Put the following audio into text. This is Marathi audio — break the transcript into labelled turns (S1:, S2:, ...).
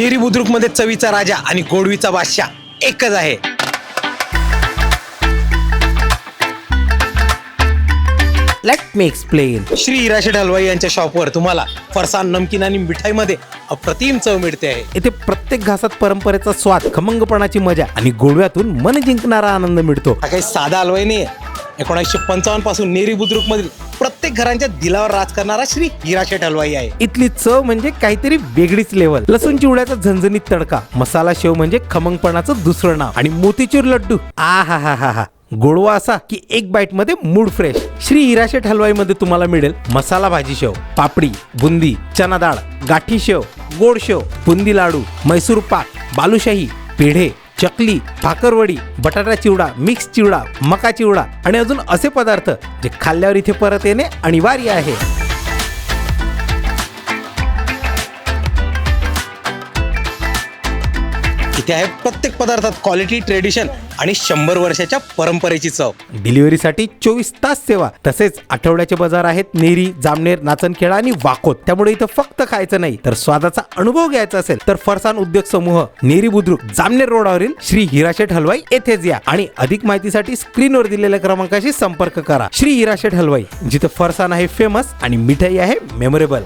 S1: नेरी बुद्रुक मध्ये चवीचा राजा आणि गोडवीचा बादशाह एकच आहे.
S2: Let me explain.
S1: Shri Hirasheth Halwai यांच्या शॉपवर तुम्हाला फरसाण, नमकीन आणि मिठाईमध्ये अप्रतिम चव मिळते आहे.
S2: येथे प्रत्येक घासात परंपरेचा स्वाद, खमंगपणाची मजा आणि गोडव्यातून मन जिंकणारा आनंद मिळतो.
S1: हा काही साधा हलवाई नाही. 1955 पासून नेरी बुद्रुक मधील प्रत्येक घरांच्या दिलावर राज करणारा श्री हिराशेठ हलवाई आहे.
S2: इथली चव म्हणजे काहीतरी वेगळीच लेवल. लसूण चिवड्याचा झणझणीत तडका, मसाला शेव म्हणजे खमंगपणाचं दुसरं नाव आणि मोतीचूर लड्डू आ हा हा हा हा. गोडवा असा की एक बाईट मध्ये मूड फ्रेश. श्री हिराशेठ हलवाई मध्ये तुम्हाला मिळेल मसाला भाजी शेव, पापडी, बुंदी, चना डाळ, गाठी शेव, गोड शेव, बुंदी लाडू, मैसूर पाक, बालुशाही, पेढे, चकली, भाकरवडी, बटाटा चिवडा, मिक्स चिवडा, मका चिवडा आणि अजून असे पदार्थ जे खाल्ल्यावर इथे परत येणे अनिवार्य आहे.
S1: इथे आहे प्रत्येक पदार्थात क्वालिटी, ट्रेडिशन आणि 100 वर्षाच्या परंपरेची चव.
S2: डिलिव्हरीसाठी 24 तास सेवा. तसेच आठवड्याचे बाजार आहेत नेरी, जामनेर, नाचनखेडा आणि वाकोद. त्यामुळे इथं फक्त खायचं नाही तर स्वादाचा अनुभव घ्यायचा असेल तर फरसान उद्योग समूह, नेरी बुद्रुक, जामनेर रोडावरील श्री हिराशेठ हलवाई येथेच या आणि अधिक माहितीसाठी स्क्रीनवर दिलेल्या क्रमांकाशी संपर्क करा. श्री हिराशेठ हलवाई, जिथे फरसान आहे फेमस आणि मिठाई आहे मेमोरेबल.